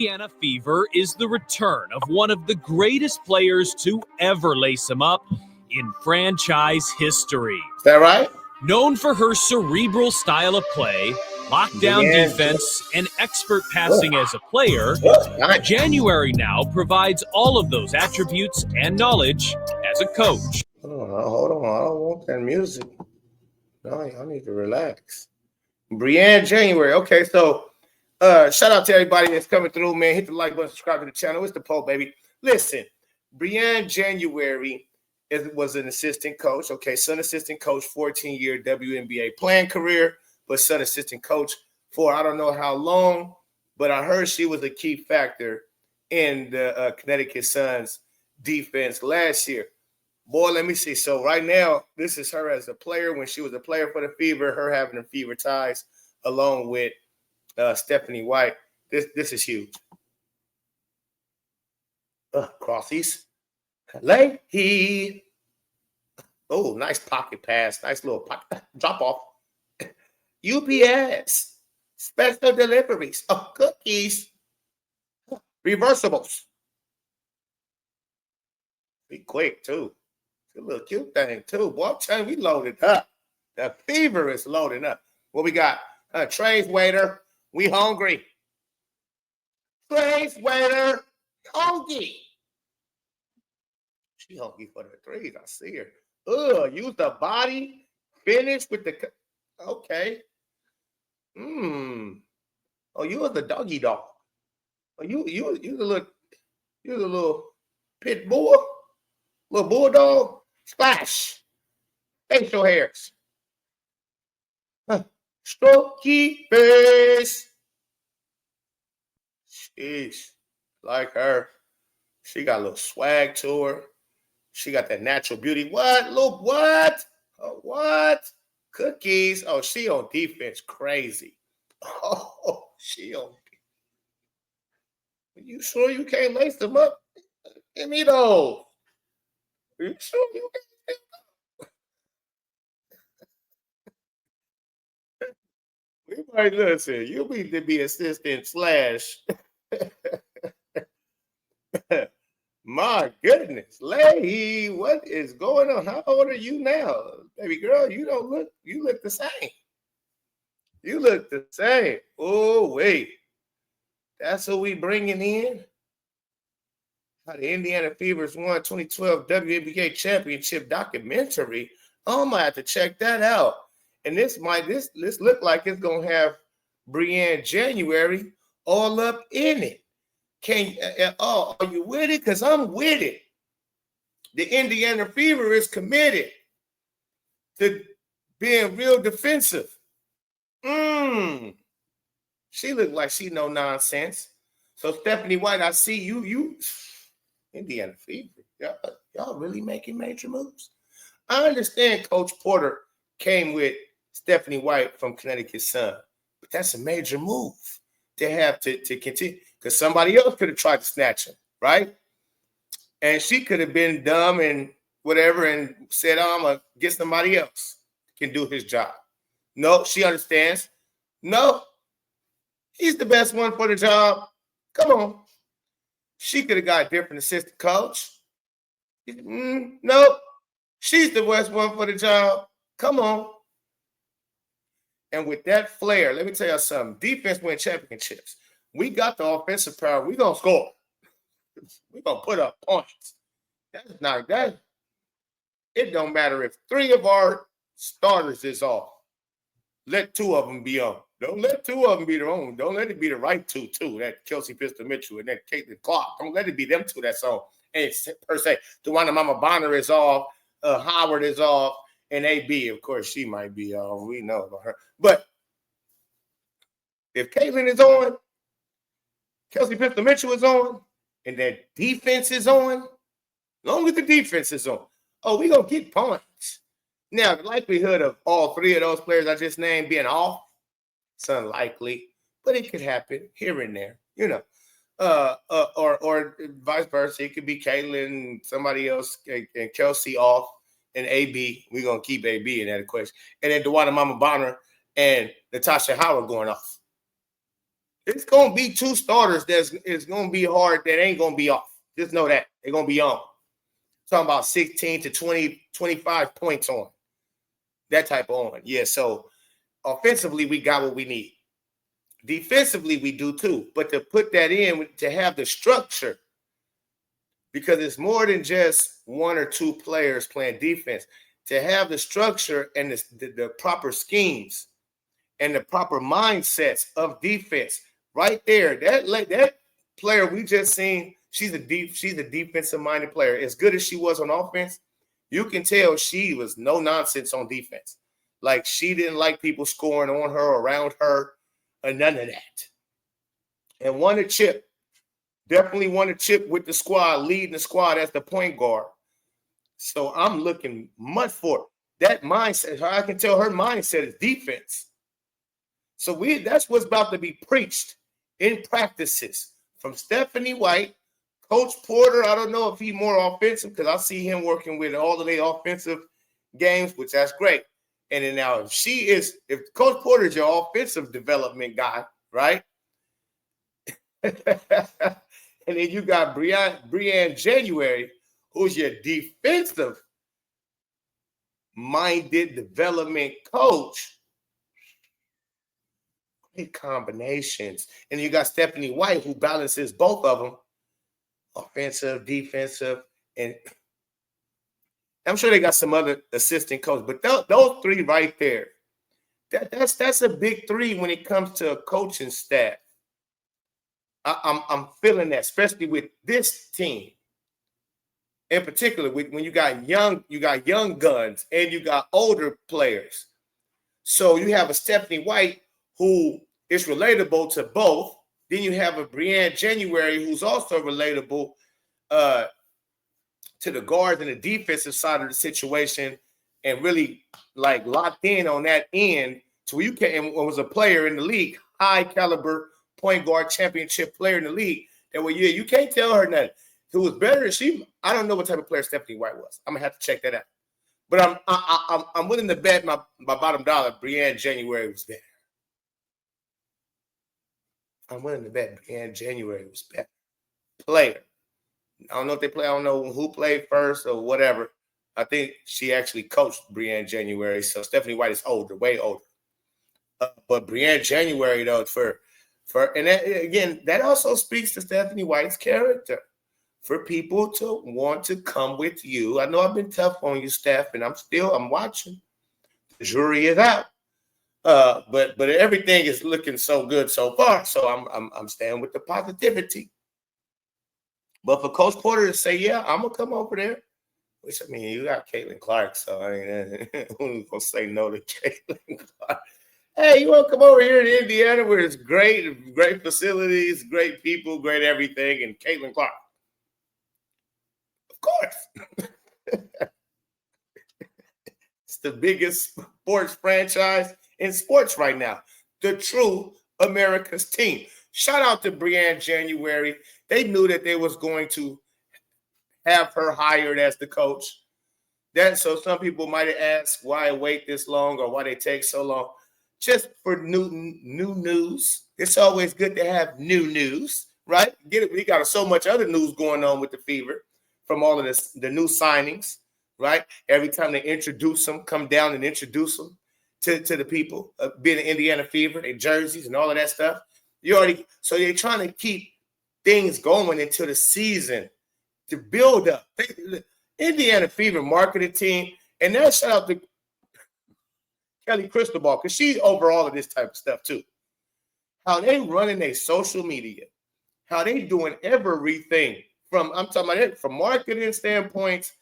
Indiana Fever is the return of one of the greatest players to ever lace him up in franchise history. Is that right? Known for her cerebral style of play, lockdown defense, and expert passing as a player, January now provides all of those attributes and knowledge as a coach. Hold on. I don't want that music. No, I need to relax. Brienne January. Okay, so shout out to everybody that's coming through, man. Hit the like button, subscribe to the channel. It's the poll, baby. Listen, Brienne January was an assistant coach. Okay, son assistant coach, 14-year WNBA playing career, but son assistant coach for I don't know how long, but I heard she was a key factor in the Connecticut Suns defense last year. Boy, let me see. So right now, this is her as a player. When she was a player for the Fever, her having the Fever ties along with Stephanie White. This is huge. Crossies. Leahy. Oh, nice pocket pass. Nice little pocket drop off. UPS. Special deliveries of cookies. Reversibles. Be quick, too. It's a little cute thing, too. Boy, I'm telling you, we loaded up. The Fever is loading up. What we got? Trays waiter. We hungry. Trays waiter. Hungry. She hungry for the threes. I see her. Use the body. Finish with the. Okay. Oh, you was the doggy dog. Oh, you the little pit bull, little bulldog. Splash. Facial hairs. Strokey face. Sheesh. Like her. She got a little swag to her. She got that natural beauty. What? Look, what? Oh, what? Cookies. Oh, she on defense. Crazy. Oh, she on defense. You sure you can't lace them up? Give me those. Are you sure you can't? We might listen. You need to be assistant slash. My goodness, Leahy, what is going on? How old are you now, baby girl? You look the same. You look the same. Oh, wait. That's who we bringing in? How the Indiana Fevers won 2012 WNBA championship documentary. Oh, I might have to check that out. And this look like it's gonna have Brienne January all up in it. Are you with it? Because I'm with it. The Indiana Fever is committed to being real defensive. She looked like she no nonsense. So Stephanie White, I see you Indiana Fever. Y'all really making major moves. I understand Coach Porter came with Stephanie White from Connecticut Sun, but that's a major move to have to continue. Because somebody else could have tried to snatch him, right? And she could have been dumb and whatever and said, I'm going to get somebody else who can do his job. No, she understands. No, he's the best one for the job. Come on. She could have got a different assistant coach. No, she's the best one for the job. Come on. And with that flair, let me tell you something. Defense win championships. We got the offensive power. We're going to score. We're going to put up points. That's not that. It don't matter if 3 of our starters is off. Let 2 of them be on. Don't let 2 of them be their own. Don't let it be the right 2, too. That Kelsey Pistol Mitchell and that Caitlin Clark. Don't let it be them 2 that's on. And per se, Dewana Mama Bonner is off. Howard is off. And AB, of course, she might be off. We know about her. But if Caitlin is on, Kelsey Pistol Mitchell is on, and that defense is on, as long as the defense is on, we're going to get points. Now, the likelihood of all 3 of those players I just named being off, it's unlikely, but it could happen here and there, or vice versa. It could be Caitlin, somebody else, and Kelsey off, and AB. We're going to keep AB in that equation. And then Dewana Mama Bonner and Natasha Howard going off. It's gonna be two starters it's gonna be hard that ain't gonna be off. Just know that they're gonna be on. Talking about 16 to 20, 25 points on. That type of on. Yeah, so offensively, we got what we need. Defensively, we do too. But to put that in, to have the structure, because it's more than just one or two players playing defense, to have the structure and the proper schemes and the proper mindsets of defense right there. That player we just seen, she's a defensive minded player. As good as she was on offense, you can tell she was no nonsense on defense. Like she didn't like people scoring on her, around her, or none of that. And won a chip. Definitely won a chip with the squad, leading the squad as the point guard. So I'm looking much for that mindset. I can tell her mindset is defense. So that's what's about to be preached in practices from Stephanie White, Coach Porter. I don't know if he's more offensive because I see him working with all of the offensive games, which that's great. And then now if Coach Porter is your offensive development guy, right? And then you got Brienne January, who's your defensive minded development coach. Great combinations. And you got Stephanie White, who balances both of them, offensive, defensive, and I'm sure they got some other assistant coaches, but those three right there, that's a big three when it comes to a coaching staff. I'm feeling that, especially with this team. In particular, when you got young guns and you got older players. So you have a Stephanie White who is relatable to both. Then you have a Brienne January who's also relatable to the guards and the defensive side of the situation, and really like locked in on that end to where you can, and was a player in the league, high caliber point guard championship player in the league. That way, you can't tell her nothing. Who was better than she? I don't know what type of player Stephanie White was. I'm gonna have to check that out. But I'm willing to bet my bottom dollar Brienne January was better. I'm willing to bet Brienne January was better. Player. I don't know if they play. I don't know who played first or whatever. I think she actually coached Brienne January. So Stephanie White is older, way older. But Brienne January, though, and that, again, that also speaks to Stephanie White's character. For people to want to come with you. I know I've been tough on you, Steph, and I'm watching. The jury is out. But everything is looking so good so far. So I'm staying with the positivity. But for Coach Porter to say, yeah, I'm gonna come over there, which I mean, you got Caitlin Clark, so I mean, who's gonna say no to Caitlin Clark? Hey, you want to come over here to Indiana where it's great facilities, great people, great everything, and Caitlin Clark. Of course. It's the biggest sports franchise in sports right now. The true America's team. Shout out to Brienne January. They knew that they was going to have her hired as the coach. So some people might have asked why wait this long or why they take so long. Just for new news. It's always good to have new news, right? Get it. We got so much other news going on with the Fever from all of this, the new signings, right? Every time they introduce them, come down and introduce them to the people, being an Indiana Fever, their jerseys and all of that stuff. So they're trying to keep things going into the season to build up. Indiana Fever marketing team, and that shout out to Kelly Cristobal, because she's over all of this type of stuff too. How they running their social media, how they doing everything from marketing standpoints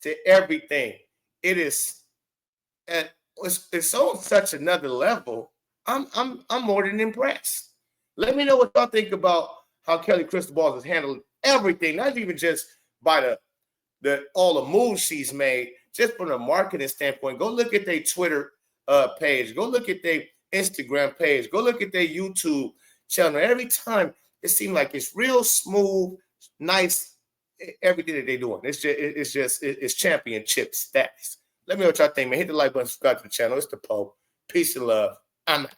to everything. It's on such another level. I'm more than impressed. Let me know what y'all think about how Kelly Cristobal has handled everything, not even just by all the moves she's made, just from a marketing standpoint. Go look at their Twitter page. Go look at their Instagram page. Go look at their YouTube channel. Every time it seems like it's real smooth, nice, everything that they're doing. It's championship status. Let me know what y'all think, man. Hit the like button, subscribe to the channel. It's the Pope. Peace and love. I'm out.